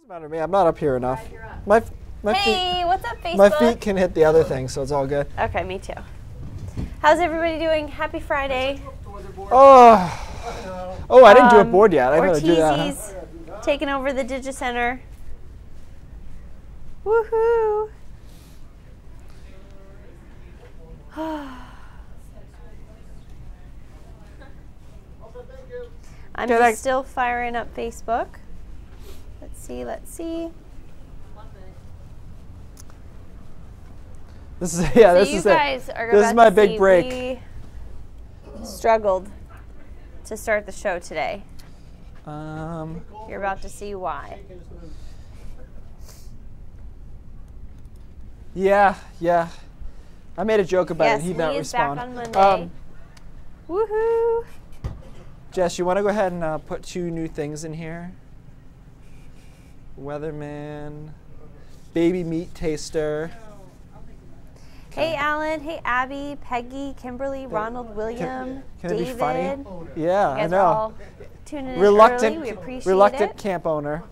Doesn't matter to me. I'm not up here enough. My Hey, what's up, Facebook? My feet can hit the other thing, so it's all good. Okay, me too. How's everybody doing? Happy Friday. Oh, I didn't do a board yet. I gotta do that. Huh? Taking over the Digicenter. Woohoo! I'm just still firing up Facebook. Let's see, let's see. This is this is my big break. We struggled to start the show today. You're about to see why. Yeah. I made a joke about it. He did not respond. Back on Monday. Woohoo! Jess, you want to go ahead and put 2 new things in here? Weatherman, baby meat taster. Hey, Alan. Hey, Abby, Peggy, Kimberly, Ronald, William, can David. It be funny? Yeah, I know. All tuning in reluctant, early. We appreciate reluctant it. camp owner.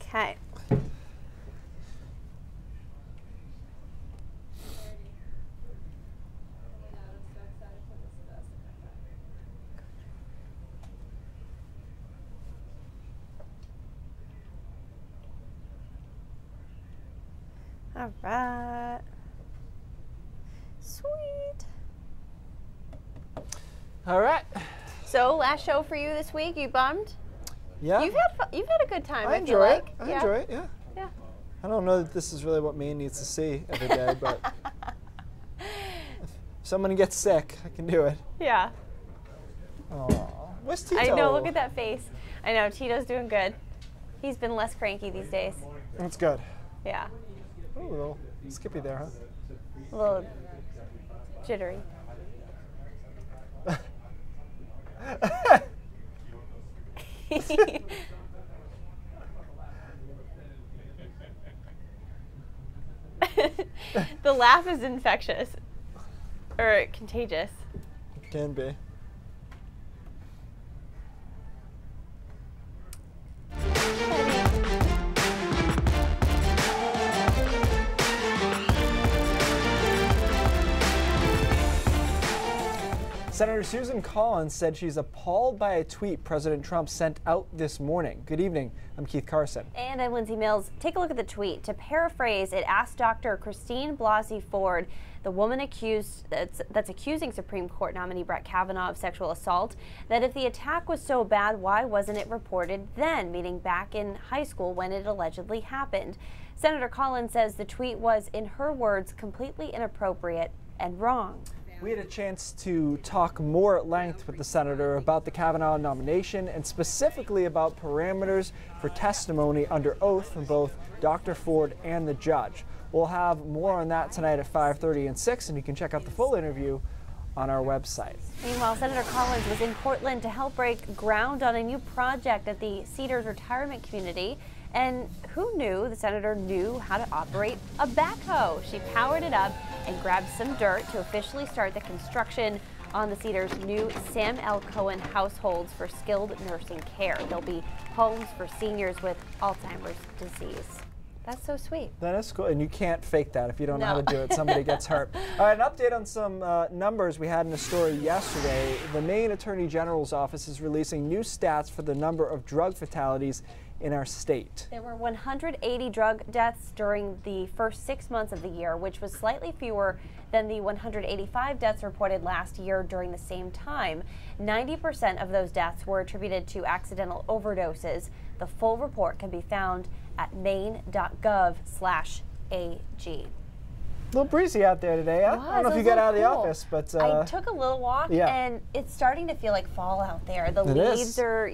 Okay. All right. Sweet. All right. So, last show for you this week. You bummed? Yeah. You've had a good time. I enjoy it. I enjoy it. Yeah. Yeah. I don't know that this is really what Maine needs to see every day, but if someone gets sick, I can do it. Yeah. Oh, where's Tito? I know. Look at that face. I know. Tito's doing good. He's been less cranky these days. That's good. Yeah. Ooh, a little skippy there, huh? A little jittery. The laugh is infectious or contagious. Can be. Senator Susan Collins said she's appalled by a tweet President Trump sent out this morning. Good evening. I'm Keith Carson. And I'm Lindsey Mills. Take a look at the tweet. To paraphrase, it asked Dr. Christine Blasey Ford, the woman accused that's accusing Supreme Court nominee Brett Kavanaugh of sexual assault, that if the attack was so bad, why wasn't it reported then, meaning back in high school when it allegedly happened? Senator Collins says the tweet was, in her words, completely inappropriate and wrong. We had a chance to talk more at length with the senator about the Kavanaugh nomination and specifically about parameters for testimony under oath from both Dr. Ford and the judge. We'll have more on that tonight at 5:30 and 6, and you can check out the full interview on our website. Meanwhile, Senator Collins was in Portland to help break ground on a new project at the Cedars retirement community. And who knew the senator knew how to operate a backhoe? She powered it up and grabbed some dirt to officially start the construction on the Cedars' new Sam L. Cohen households for skilled nursing care. There'll be homes for seniors with Alzheimer's disease. That's so sweet. That is cool, and you can't fake that. If you don't know how to do it, somebody gets hurt. All right, an update on some numbers we had in a story yesterday. The Maine Attorney General's office is releasing new stats for the number of drug fatalities in our state. There were 180 drug deaths during the first 6 months of the year, which was slightly fewer than the 185 deaths reported last year during the same time. 90% of those deaths were attributed to accidental overdoses. The full report can be found at maine.gov/AG. A little breezy out there today. I don't know if you got out of the office, but I took a little walk, and it's starting to feel like fall out there. The leaves are,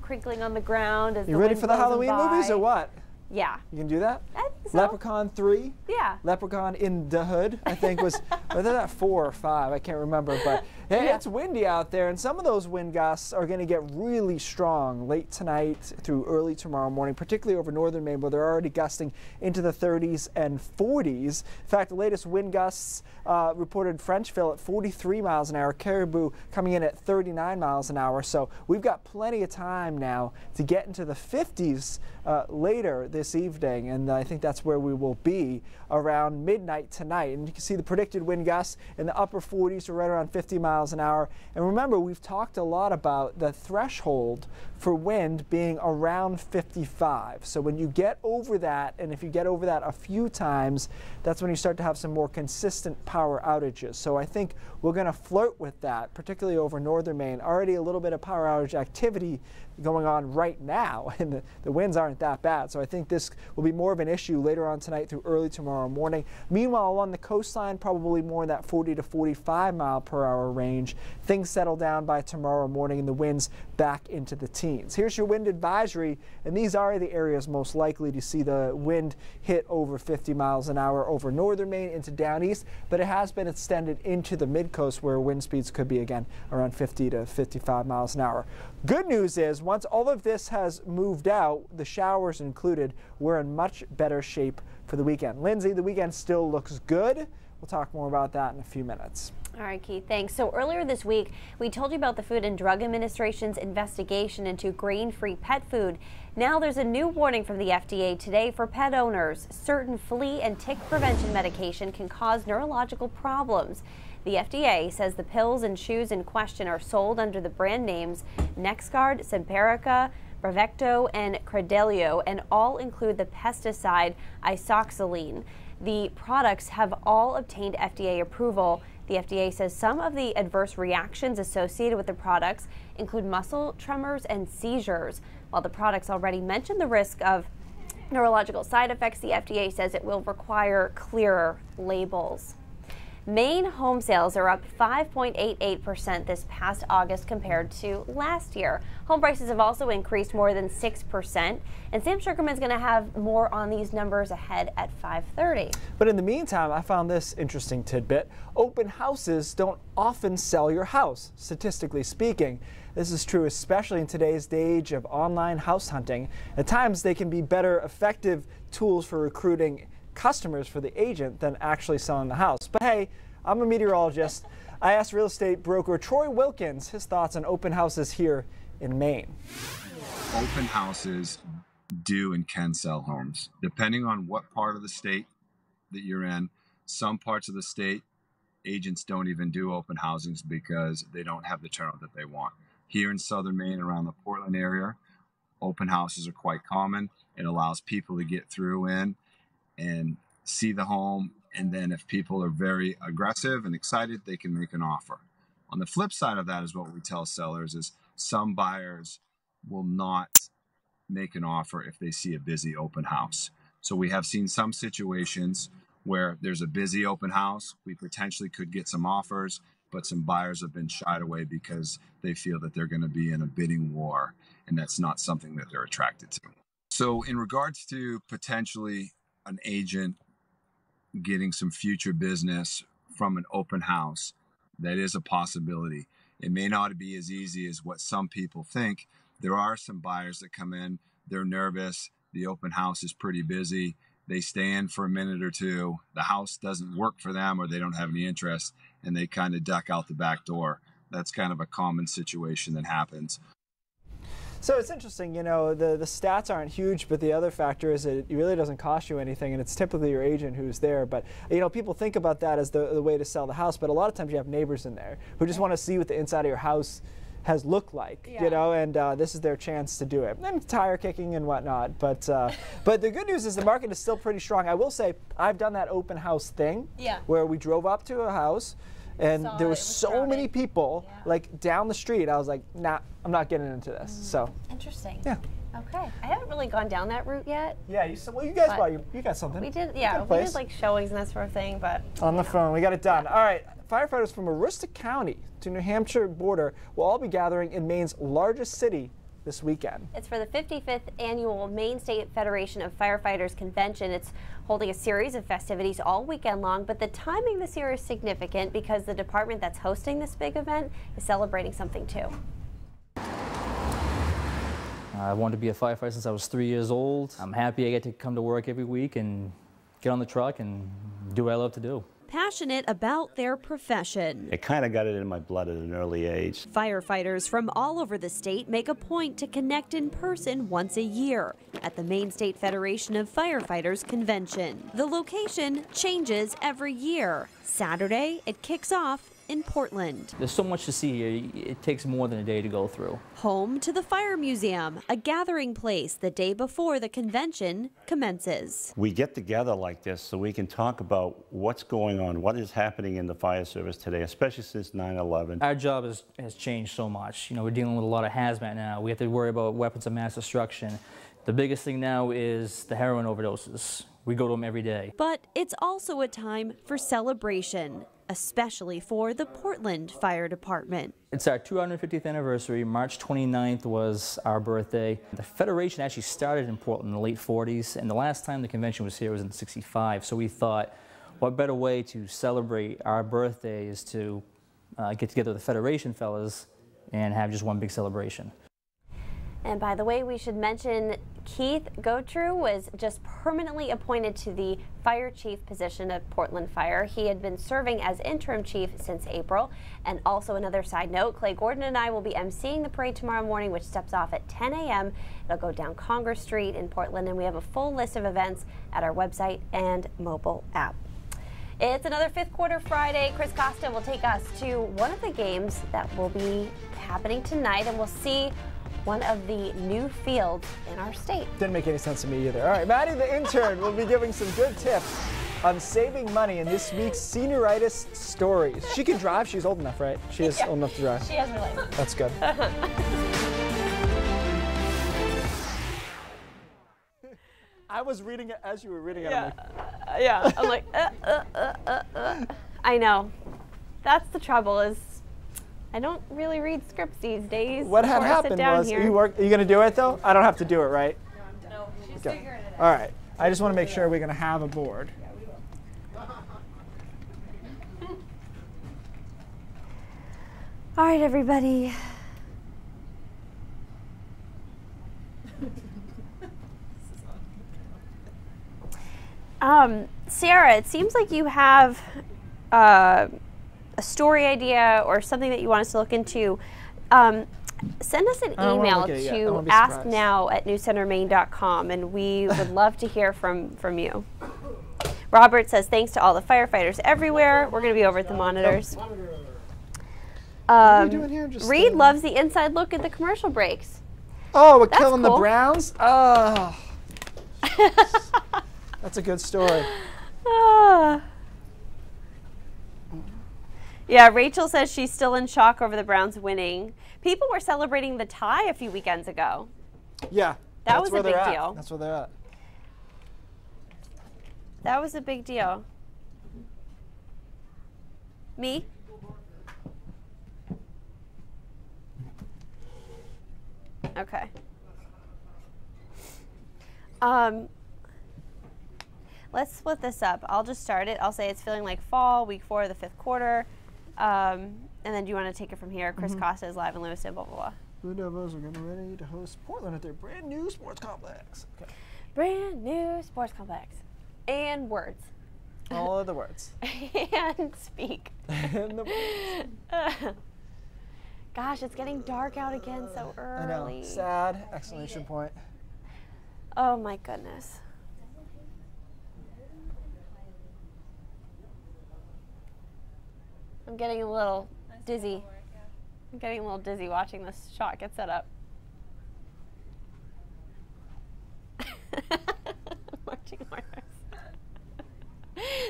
crinkling on the ground. As you ready for the Halloween movies or what? Yeah. You can do that? I think so. Leprechaun 3? Yeah. Leprechaun in the Hood, I think was, whether that 4 or 5, I can't remember, but Yeah, it's windy out there, and some of those wind gusts are going to get really strong late tonight through early tomorrow morning, particularly over northern Maine, where they're already gusting into the 30s and 40s. In fact, the latest wind gusts reported Frenchville at 43 miles an hour, Caribou coming in at 39 miles an hour. So we've got plenty of time now to get into the 50s later this evening, and I think that's where we will be around midnight tonight. And you can see the predicted wind gusts in the upper 40s to right around 50 miles an hour. And remember, we've talked a lot about the threshold for wind being around 55. So when you get over that, and if you get over that a few times, that's when you start to have some more consistent power outages. So I think we're going to flirt with that, particularly over northern Maine. Already a little bit of power outage activity going on right now, and the winds aren't that bad. So I think this will be more of an issue later on tonight through early tomorrow morning. Meanwhile, along the coastline, probably more in that 40 to 45 mile per hour range. Things settle down by tomorrow morning and the winds back into the teens. Here's your wind advisory, and these are the areas most likely to see the wind hit over 50 miles an hour over northern Maine into down east, but it has been extended into the mid-coast where wind speeds could be again around 50 to 55 miles an hour. Good news is, once all of this has moved out, the showers included, we're in much better shape for the weekend. Lindsay, the weekend still looks good. We'll talk more about that in a few minutes. All right, Keith, thanks. So earlier this week, we told you about the Food and Drug Administration's investigation into grain-free pet food. Now there's a new warning from the FDA today for pet owners. Certain flea and tick prevention medication can cause neurological problems. The FDA says the pills and chews in question are sold under the brand names NexGard, Simparica, Bravecto, and Credelio, and all include the pesticide isoxazoline. The products have all obtained FDA approval. The FDA says some of the adverse reactions associated with the products include muscle tremors and seizures. While the products already mention the risk of neurological side effects, the FDA says it will require clearer labels. Maine home sales are up 5.88% this past August compared to last year. Home prices have also increased more than 6%, and Sam Sugarman's going to have more on these numbers ahead at 5:30. But in the meantime, I found this interesting tidbit. Open houses don't often sell your house, statistically speaking. This is true especially in today's age of online house hunting. At times, they can be better, effective tools for recruiting customers for the agent than actually selling the house. But hey, I'm a meteorologist. I asked real estate broker Troy Wilkins his thoughts on open houses here in Maine. Open houses do and can sell homes. Depending on what part of the state that you're in, some parts of the state, agents don't even do open housings because they don't have the turnout that they want. Here in southern Maine, around the Portland area, open houses are quite common. It allows people to get through in and see the home, and then if people are very aggressive and excited, they can make an offer. On the flip side of that is what we tell sellers is some buyers will not make an offer if they see a busy open house. So we have seen some situations where there's a busy open house, we potentially could get some offers, but some buyers have been shied away because they feel that they're going to be in a bidding war, and that's not something that they're attracted to. So in regards to potentially an agent getting some future business from an open house, that is a possibility. It may not be as easy as what some people think. There are some buyers that come in, they're nervous, the open house is pretty busy, they stay in for a minute or two, the house doesn't work for them or they don't have any interest, and they kind of duck out the back door. That's kind of a common situation that happens. So it's interesting, you know, the stats aren't huge, but the other factor is it really doesn't cost you anything, and it's typically your agent who's there. But, you know, people think about that as the way to sell the house, but a lot of times you have neighbors in there who just want to see what the inside of your house has looked like, you know, and this is their chance to do it. And tire kicking and whatnot, but the good news is the market is still pretty strong. I will say I've done that open house thing where we drove up to a house, and there was so many people like down the street. I was like, nah, I'm not getting into this. So interesting. Yeah. Okay. I haven't really gone down that route yet. Yeah. Well, you guys you got something. We did. Yeah. We did like showings and that sort of thing, but on the phone, we got it done. All right. Firefighters from Aroostook County to New Hampshire border will all be gathering in Maine's largest city this weekend. It's for the 55th annual Maine State Federation of Firefighters Convention. It's holding a series of festivities all weekend long, but the timing this year is significant because the department that's hosting this big event is celebrating something too. I wanted to be a firefighter since I was 3 years old. I'm happy I get to come to work every week and get on the truck and do what I love to do. Passionate about their profession. It kind of got it in my blood at an early age. Firefighters from all over the state make a point to connect in person once a year at the Maine State Federation of Firefighters Convention. The location changes every year. Saturday, it kicks off in Portland. There's so much to see here, it takes more than a day to go through. Home to the Fire Museum, a gathering place the day before the convention commences. We get together like this so we can talk about what's going on, what is happening in the fire service today, especially since 9/11. Our job has changed so much. You know, we're dealing with a lot of hazmat now. We have to worry about weapons of mass destruction. The biggest thing now is the heroin overdoses. We go to them every day. But it's also a time for celebration, especially for the Portland Fire Department. It's our 250th anniversary. March 29th was our birthday. The Federation actually started in Portland in the late 40s, and the last time the convention was here was in '65. So we thought, what better way to celebrate our birthday is to get together with the Federation fellas and have just one big celebration. And by the way, we should mention Keith was just permanently appointed to the fire chief position at Portland Fire. He had been serving as interim chief since April. And also another side note, Clay Gordon and I will be emceeing the parade tomorrow morning, which steps off at 10 a.m. It'll go down Congress Street in Portland, and we have a full list of events at our website and mobile app. It's another Fifth Quarter Friday. Chris Costa will take us to one of the games that will be happening tonight, and we'll see one of the new fields in our state. Didn't make any sense to me either. All right, Maddie the intern will be giving some good tips on saving money in this week's Senioritis Stories. She can drive. She's old enough, right? She is old enough to drive. She has her license. That's good. I was reading it as you were reading it. Yeah. I'm like, I know. That's the trouble is I don't really read scripts these days. What had happened was, are you going to do it though? I don't have to do it, right? No, she's okay. figuring it out. All right. I just want to make sure we're going to have a board. All right, everybody. Sarah, it seems like you have a story idea or something that you want us to look into. Send us an email to asknow@newscentermaine.com, and we would love to hear from you. Robert says, thanks to all the firefighters everywhere. We're going to be over at the monitors. What are we doing here? Just Reed loves the inside look at the commercial breaks. Oh, we're That's killing cool. the Browns? Oh. That's a good story. Yeah, Rachel says she's still in shock over the Browns winning. People were celebrating the tie a few weekends ago. Yeah. That was a big deal. That's where they're at. That was a big deal. Me? Okay. Let's split this up. I'll just start it. I'll say it's feeling like fall, week 4 of the 5th quarter. And then do you want to take it from here? Chris Costa is live in Lewiston, blah, blah, blah. Blue Devils are getting ready to host Portland at their brand new sports complex. Okay. Brand new sports complex. And words. All of the words. And speak. And the words. Gosh, it's getting dark out again so early. I know. Sad! Exclamation point. Oh my goodness. I'm getting a little dizzy. I'm getting a little dizzy watching this shot get set up. Marching orders.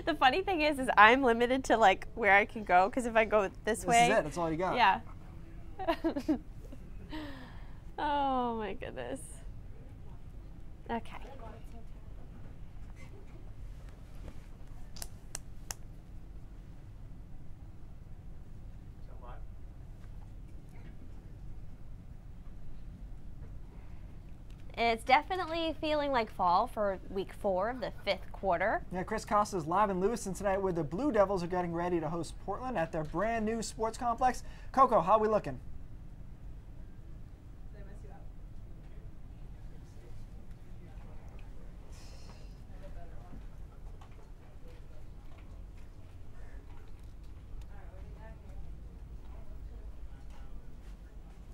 The funny thing is I'm limited to like where I can go because if I go this way. This is it. That's all you got. Yeah. Oh my goodness. Okay. It's definitely feeling like fall for week 4 of the 5th quarter. Yeah, Chris Costa's live in Lewiston tonight where the Blue Devils are getting ready to host Portland at their brand new sports complex. Coco, how are we looking?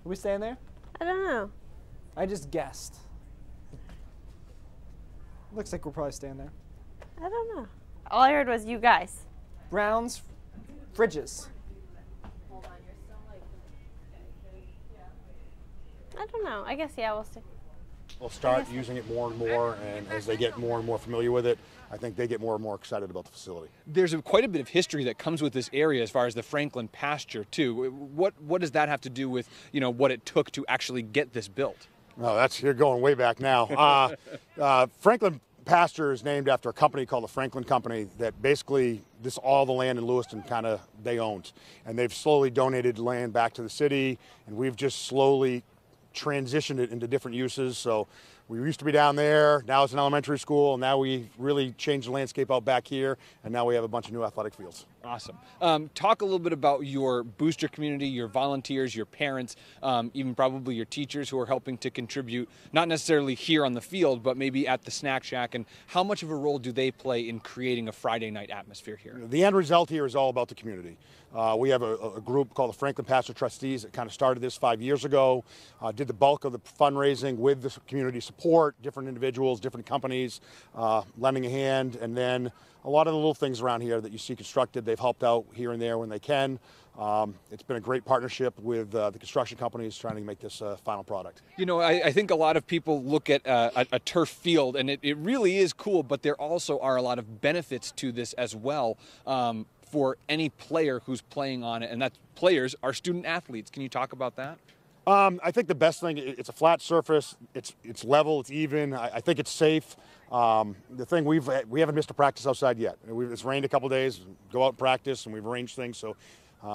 Are we staying there? I don't know. I just guessed. Looks like we're probably staying there. I don't know. All I heard was you guys. Browns, fridges. I don't know. I guess, yeah, we'll see. They'll start using it more and more, and as they get more and more familiar with it, I think they get more and more excited about the facility. There's quite a bit of history that comes with this area as far as the Franklin pasture, too. What does that have to do with, what it took to actually get this built? Oh, you're going way back now. Franklin pasture is named after a company called the Franklin Company that basically all the land in Lewiston they owned. And they've slowly donated land back to the city, and we've just slowly transitioned it into different uses. So we used to be down there, now it's an elementary school, and now we really changed the landscape out back here, and now we have a bunch of new athletic fields. Awesome. Talk a little bit about your booster community, your volunteers, your parents, even probably your teachers who are helping to contribute, not necessarily here on the field, but maybe at the snack shack, and how much of a role do they play in creating a Friday night atmosphere here? The end result here is all about the community. We have a group called the Franklin Pasture Trustees that kind of started this 5 years ago, did the bulk of the fundraising with the community support, different individuals, different companies, lending a hand, and then a lot of the little things around here that you see constructed, they've helped out here and there when they can. It's been a great partnership with the construction companies trying to make this final product. I think a lot of people look at a turf field, and it really is cool, but there also are a lot of benefits to this as well for any player who's playing on it, and that players are student athletes. Can you talk about that? I think the best thing, it's a flat surface, it's level, it's even, I think it's safe. The thing we haven't missed a practice outside yet. It's rained a couple days, go out and practice, and we've arranged things, so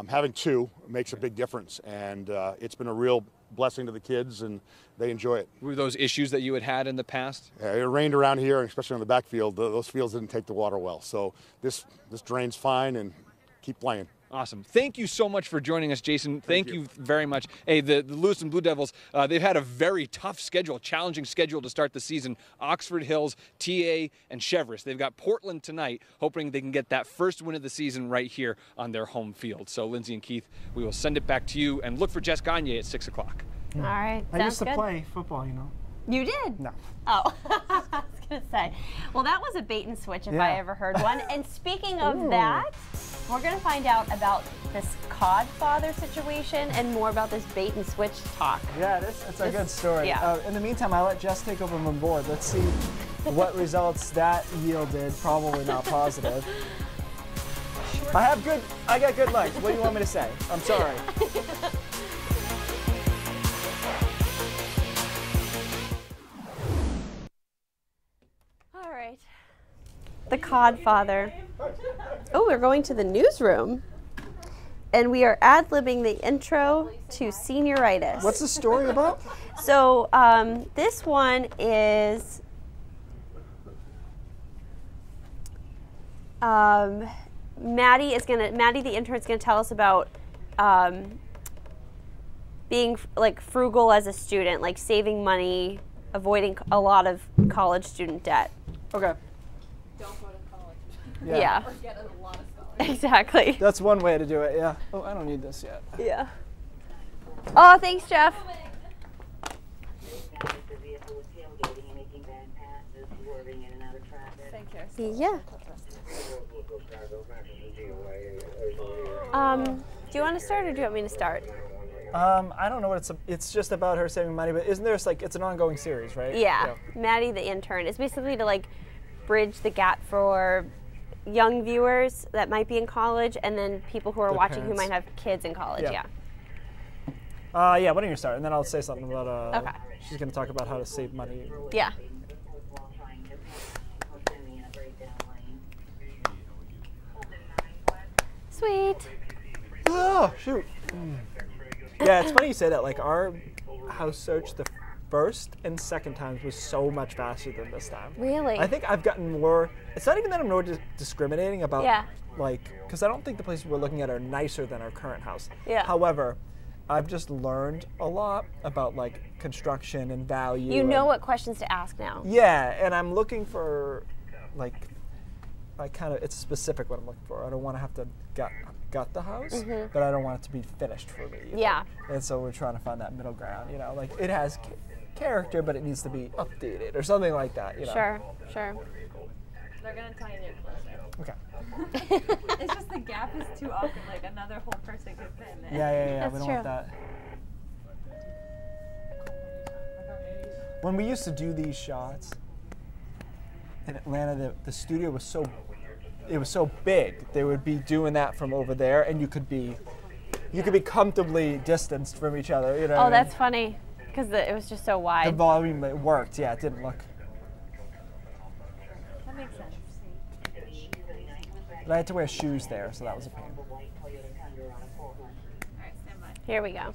having 2 makes a big difference, and it's been a real blessing to the kids, and they enjoy it. Were those issues that you had in the past? Yeah, it rained around here, especially on the backfield. Those fields didn't take the water well, so this drains fine, and keep playing. Awesome. Thank you so much for joining us, Jason. Thank you very much. Hey, the Lewiston Blue Devils, they've had a very tough schedule, challenging schedule to start the season. Oxford Hills, TA, and Cheverus. They've got Portland tonight, hoping they can get that first win of the season right here on their home field. So, Lindsey and Keith, we will send it back to you, and look for Jess Gagne at 6 o'clock. All right. I used to play football, You did? No. Oh, I was going to say. Well, that was a bait and switch if I ever heard one. And speaking of that, we're going to find out about this Codfather situation and more about this bait and switch talk. Yeah, it's a good story. Yeah. In the meantime, I'll let Jess take over my board. Let's see what results that yielded. Probably not positive. I got good legs. What do you want me to say? I'm sorry. All right. The Codfather. Oh, we're going to the newsroom. And we are ad-libbing the intro to Senioritis. What's the story about? So this one is Maddie the intern is gonna tell us about being like frugal as a student, like saving money, avoiding a lot of college student debt. Okay. Don't go to college. Yeah. Or get a lot of scholarships. Exactly. That's one way to do it, yeah. Oh, I don't need this yet. Yeah. Oh, thanks, Jeff. Thank you. Yeah. Do you want to start or do you want me to start? I don't know what it's just about her saving money, but isn't there it's an ongoing series, right? Yeah. Maddie the intern. It's basically to like bridge the gap for young viewers that might be in college and then people who are watching who might have kids in college. Yeah. Yeah, why don't you start? And then I'll say something about Okay. She's going to talk about how to save money. Yeah. Sweet. Oh, shoot. Yeah, it's funny you say that. Like our house search, the first and second times was so much faster than this time. Really? I think I've gotten more, it's not even that I'm more discriminating about, Yeah. like, because I don't think the places we're looking at are nicer than our current house. Yeah. However, I've just learned a lot about like construction and value. You know what questions to ask now. Yeah, and I'm looking for like it's specific what I'm looking for. I don't want to have to gut the house, but I don't want it to be finished for me either. Yeah. And so we're trying to find that middle ground, you know, like it has character, but it needs to be updated or something like that, you know. Sure, sure. They're gonna tell you they're closer. Okay. It's just the gap is too awkward. Like another whole person could fit in there. Yeah. That's We don't true. want that. When we used to do these shots in Atlanta, the studio was so big. They would be doing that from over there, and you could be comfortably distanced from each other. You know. Oh, that's funny, because it was just so the wide. volume. It worked. Yeah, it didn't look. That makes sense. But I had to wear shoes there, so that was a pain. Alright, stand by. Here we go.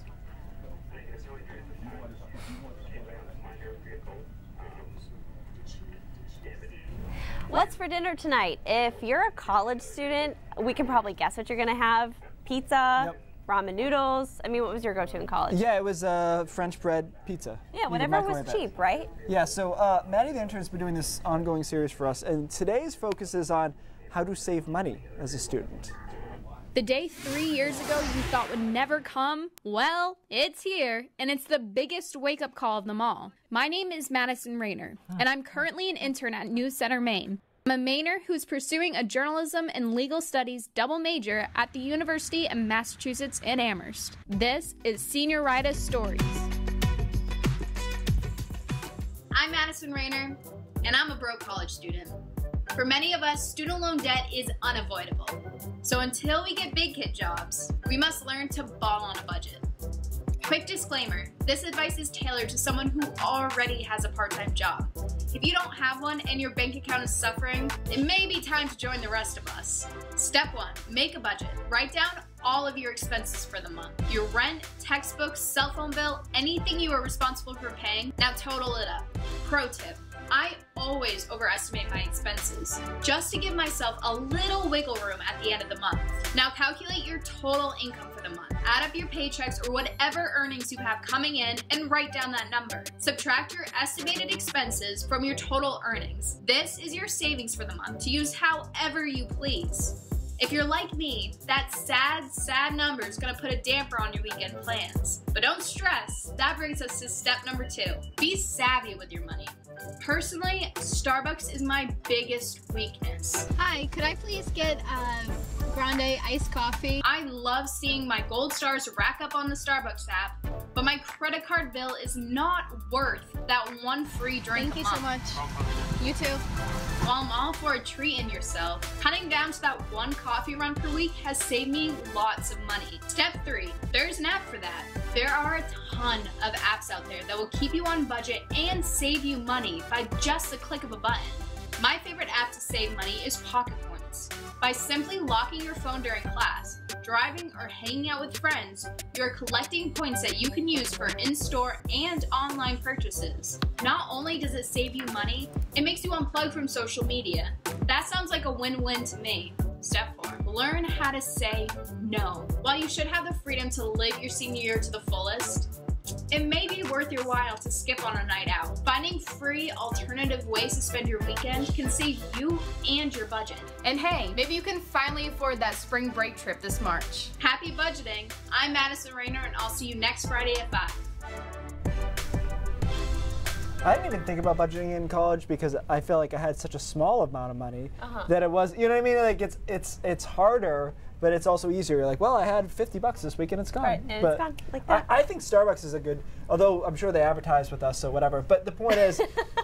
What's for dinner tonight? If you're a college student, we can probably guess what you're gonna have. Pizza, Yep. ramen noodles. I mean, what was your go-to in college? Yeah, it was French bread pizza. Yeah, You could whatever microwave was it. cheap, right? Yeah, so Maddie the intern has been doing this ongoing series for us, and today's focus is on how to save money as a student. The day 3 years ago you thought would never come, well, it's here, and it's the biggest wake-up call of them all. My name is Madison Rayner, and I'm currently an intern at News Center, Maine. I'm a Mainer who's pursuing a journalism and legal studies double major at the University of Massachusetts in Amherst. This is Senioritis Stories. I'm Madison Rayner, and I'm a broke college student. For many of us, student loan debt is unavoidable. So until we get big kid jobs, we must learn to ball on a budget. Quick disclaimer, this advice is tailored to someone who already has a part-time job. If you don't have one and your bank account is suffering, it may be time to join the rest of us. Step 1, make a budget. Write down all of your expenses for the month. Your rent, textbooks, cell phone bill, anything you are responsible for paying, now total it up. Pro tip, I always overestimate my expenses, just to give myself a little wiggle room at the end of the month. Now calculate your total income for the month. Add up your paychecks or whatever earnings you have coming in and write down that number. Subtract your estimated expenses from your total earnings. This is your savings for the month to use however you please. If you're like me, that sad number is gonna put a damper on your weekend plans. But don't stress, that brings us to step number 2. Be savvy with your money. Personally, Starbucks is my biggest weakness. Hi, could I please get a grande iced coffee? I love seeing my gold stars rack up on the Starbucks app, but my credit card bill is not worth that one free drink. Thank you so much. You too. While I'm all for a treat in yourself, cutting down to that one coffee run per week has saved me lots of money. Step 3, there's an app for that. There are a ton of apps out there that will keep you on budget and save you money by just the click of a button. My favorite app to save money is Pocket Points. By simply locking your phone during class, driving, or hanging out with friends, you're collecting points that you can use for in-store and online purchases. Not only does it save you money, it makes you unplug from social media. That sounds like a win-win to me. Step 4, learn how to say no. While you should have the freedom to live your senior year to the fullest, it may be worth your while to skip on a night out. Finding free alternative ways to spend your weekend can save you and your budget. And hey, maybe you can finally afford that spring break trip this March. Happy budgeting. I'm Madison Rayner, and I'll see you next Friday at 5. I didn't even think about budgeting in college because I feel like I had such a small amount of money that it was, you know what I mean? Like it's harder, but it's also easier. You're like, well, I had $50 this week and it's gone. Right, and but it's gone like that. I think Starbucks is a good, although I'm sure they advertise with us, so whatever. But the point is,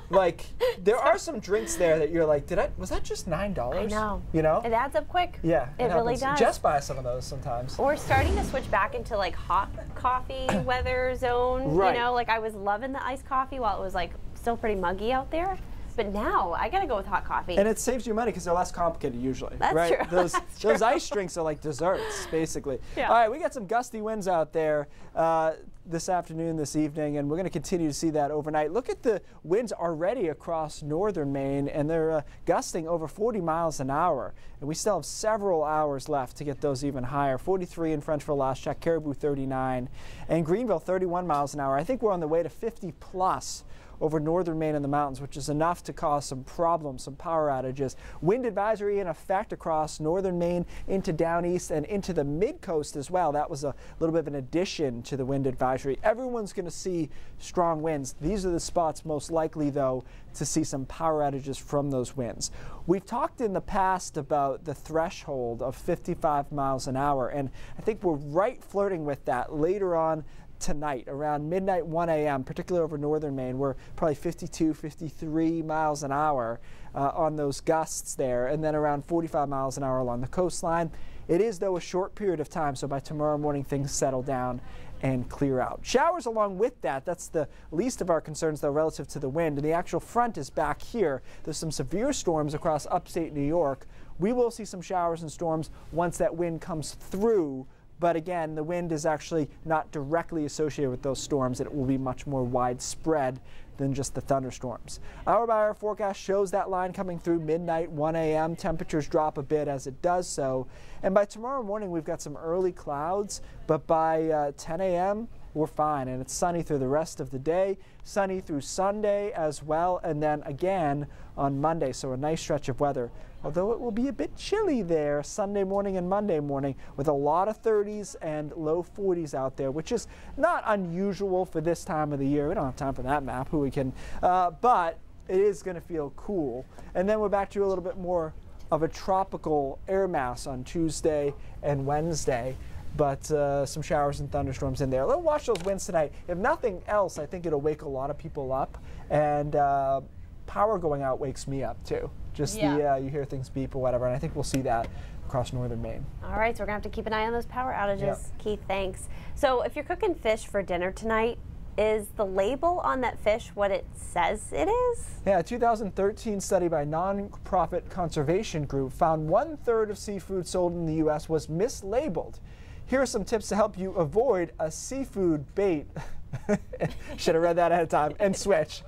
like, there are some drinks there that you're like, was that just $9? I know. You know? It adds up quick. Yeah, It really happens. does. Jess buys some of those sometimes. We're starting to switch back into like hot coffee weather zone. Right. You know, like I was loving the iced coffee while it was like still pretty muggy out there. But now I gotta go with hot coffee. And it saves you money because they're less complicated usually. That's right? true. Those That's those true. ice drinks are like desserts, basically. Yeah. All right, we got some gusty winds out there. this afternoon, this evening, and we're going to continue to see that overnight. Look at the winds already across northern Maine, and they're gusting over 40 miles an hour. And we still have several hours left to get those even higher. 43 in Frenchville last check, Caribou 39, and Greenville 31 miles an hour. I think we're on the way to 50 plus over northern Maine and the mountains, which is enough to cause some problems, some power outages. Wind advisory in effect across northern Maine into down east and into the mid-coast as well. That was a little bit of an addition to the wind advisory. Everyone's going to see strong winds. These are the spots most likely, though, to see some power outages from those winds. We've talked in the past about the threshold of 55 miles an hour, and I think we're right flirting with that later on tonight around midnight, 1 a.m., particularly over northern Maine. We're probably 52, 53 miles an hour on those gusts there, and then around 45 miles an hour along the coastline. It is, though, a short period of time, so by tomorrow morning things settle down and clear out. Showers along with that. That's the least of our concerns, though, relative to the wind. And the actual front is back here. There's some severe storms across upstate New York. We will see some showers and storms once that wind comes through. But again, the wind is actually not directly associated with those storms. It will be much more widespread than just the thunderstorms. Hour-by-hour forecast shows that line coming through midnight, 1 a.m. Temperatures drop a bit as it does so. And by tomorrow morning, we've got some early clouds, but by 10 a.m., we're fine. And it's sunny through the rest of the day, sunny through Sunday as well, and then again on Monday. So a nice stretch of weather. Although it will be a bit chilly there Sunday morning and Monday morning with a lot of 30s and low 40s out there, which is not unusual for this time of the year. We don't have time for that map, but it is going to feel cool. And then we're back to a little bit more of a tropical air mass on Tuesday and Wednesday, but some showers and thunderstorms in there. Let's watch those winds tonight. If nothing else, I think it'll wake a lot of people up, and power going out wakes me up too. Just you hear things beep or whatever, and I think we'll see that across northern Maine. All right, so we're going to have to keep an eye on those power outages. Yep. Keith, thanks. So if you're cooking fish for dinner tonight, is the label on that fish what it says it is? Yeah, a 2013 study by nonprofit conservation group found 1/3 of seafood sold in the U.S. was mislabeled. Here are some tips to help you avoid a seafood bait. Should have read that ahead of time and switch.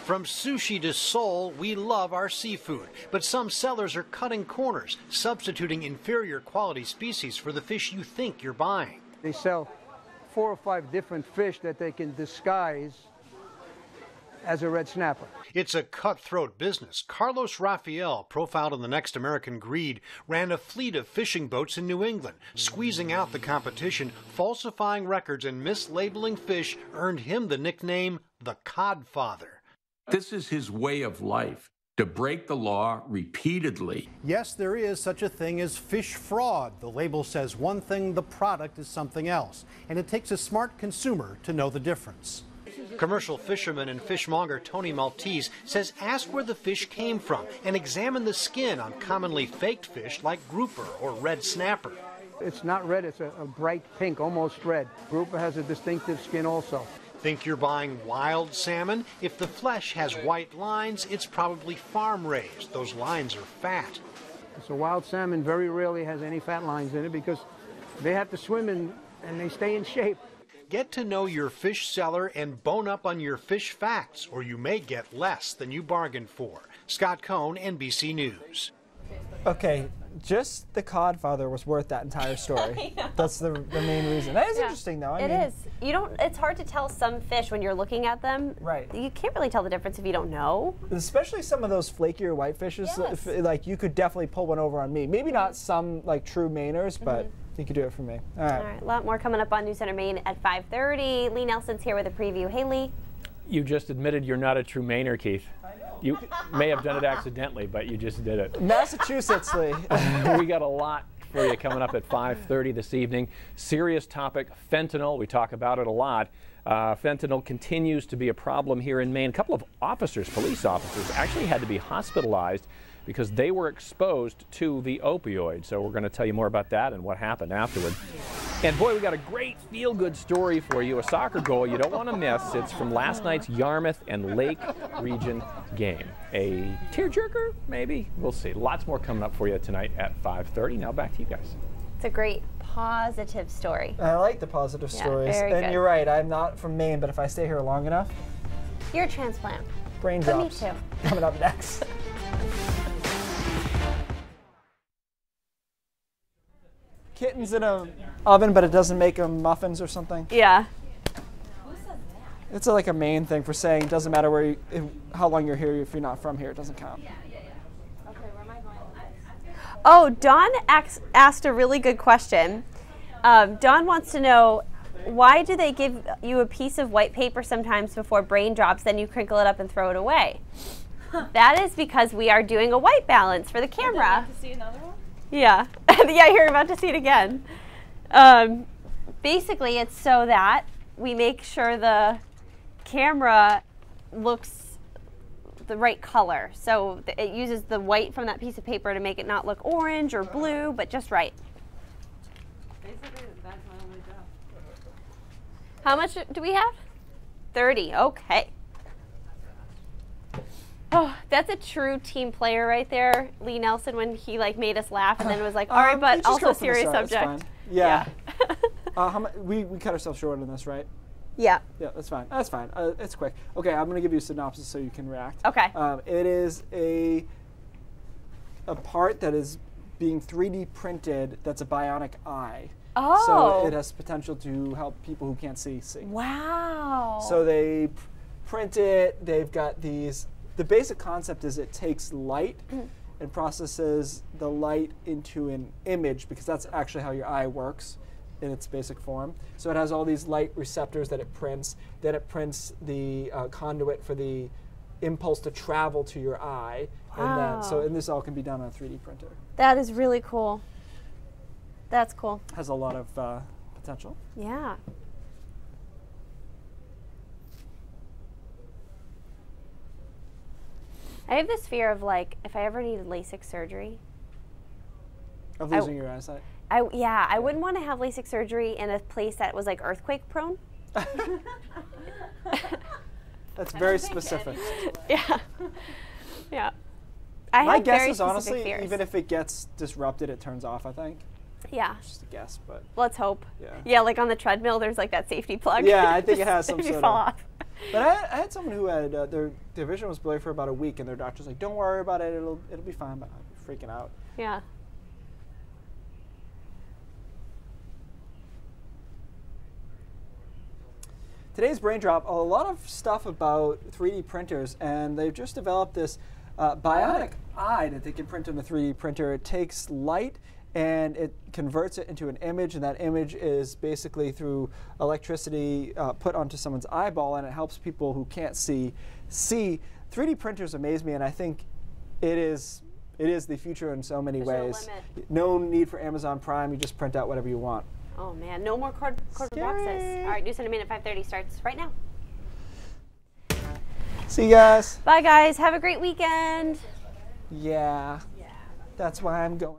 From sushi to sole, we love our seafood, but some sellers are cutting corners, substituting inferior quality species for the fish you think you're buying. They sell 4 or 5 different fish that they can disguise as a red snapper. It's a cutthroat business. Carlos Rafael, profiled in The Next American Greed, ran a fleet of fishing boats in New England. Squeezing out the competition, falsifying records, and mislabeling fish earned him the nickname the Codfather. This is his way of life, to break the law repeatedly. Yes, there is such a thing as fish fraud. The label says one thing, the product is something else. And it takes a smart consumer to know the difference. Commercial fisherman and fishmonger Tony Maltese says ask where the fish came from and examine the skin on commonly faked fish like grouper or red snapper. It's not red, it's a bright pink, almost red. Grouper has a distinctive skin also. Think you're buying wild salmon? If the flesh has white lines, it's probably farm-raised. Those lines are fat. So wild salmon very rarely has any fat lines in it because they have to swim and they stay in shape. Get to know your fish seller and bone up on your fish facts, or you may get less than you bargained for. Scott Cohn, NBC News. Okay, just the Codfather was worth that entire story. That's the main reason. That is interesting, though. I mean, is. You don't. It's hard to tell some fish when you're looking at them. Right. You can't really tell the difference if you don't know. Especially some of those flakier white fishes. Yes. Like you could definitely pull one over on me. Maybe not some like true Mainers, but you could do it for me. All right. All right. A lot more coming up on News Center Maine at 5:30. Lee Nelson's here with a preview. Hey, Lee. You just admitted you're not a true Mainer, Keith. You may have done it accidentally, but you just did it. Massachusetts, Lee. We got a lot for you coming up at 5:30 this evening. Serious topic, fentanyl. We talk about it a lot. Fentanyl continues to be a problem here in Maine. A couple of officers, police officers, actually had to be hospitalized because they were exposed to the opioid. So we're going to tell you more about that and what happened afterward. And boy, we got a great feel-good story for you, a soccer goal you don't want to miss. It's from last night's Yarmouth and Lake Region game. A tearjerker, maybe? We'll see. Lots more coming up for you tonight at 5:30. Now back to you guys. It's a great positive story. I like the positive stories. Very and good. you're right, I'm not from Maine, but if I stay here long enough, You're a transplant. brain But drops. me too. Coming up next. Kittens in a oven, but it doesn't make them muffins or something. Yeah. It's like a Maine thing for saying it doesn't matter where how long you're here. If you're not from here, it doesn't count. Oh, Dawn asked a really good question. Dawn wants to know, why do they give you a piece of white paper sometimes before brain drops, then you crinkle it up and throw it away? That is because we are doing a white balance for the camera. To see another one? Yeah. Yeah, you're about to see it again. Basically, it's so that we make sure the camera looks the right color. So it uses the white from that piece of paper to make it not look orange or blue, but just right. Basically, that's my only job. How much do we have? 30. Okay. Oh, that's a true team player right there, Lee Nelson, when he like made us laugh and then was like, all right, but also serious subject. Yeah. We cut ourselves short on this, right? Yeah. Yeah, that's fine. That's fine. It's quick. Okay, I'm going to give you a synopsis so you can react. Okay. It is a part that is being 3D printed that's a bionic eye. Oh. So it has potential to help people who can't see. Wow. So they print it. They've got these. The basic concept is it takes light and processes the light into an image, because that's actually how your eye works in its basic form. So it has all these light receptors that it prints. Then it prints the conduit for the impulse to travel to your eye. Wow. And this all can be done on a 3D printer. That is really cool. That's cool. Has a lot of potential. Yeah. I have this fear of, like, if I ever needed LASIK surgery. Of losing your eyesight? I wouldn't want to have LASIK surgery in a place that was, like, earthquake prone. That's very specific. Yeah. Yeah. I My have guess very is, specific honestly, fears. even if it gets disrupted, it turns off, I think. Yeah. It's just a guess, but. Let's hope. Yeah. Yeah, like on the treadmill, there's like that safety plug. Yeah, I think it Just has some if you sort fall of. off. But I had someone who had their vision was blurry for about a week, and their doctor's like, "Don't worry about it. It'll be fine." But I'm freaking out. Yeah. Today's Brain Drop, a lot of stuff about 3D printers, and they've just developed this bionic eye that they can print on the 3D printer. It takes light and it converts it into an image, and that image is basically through electricity put onto someone's eyeball, and it helps people who can't see. 3D printers amaze me, and I think it is the future in so many ways. No need for Amazon Prime. You just print out whatever you want. Oh man, no more cardboard boxes. All right, News in a Minute 5:30 starts right now. See you guys. Bye guys. Have a great weekend. Yeah. That's why I'm going.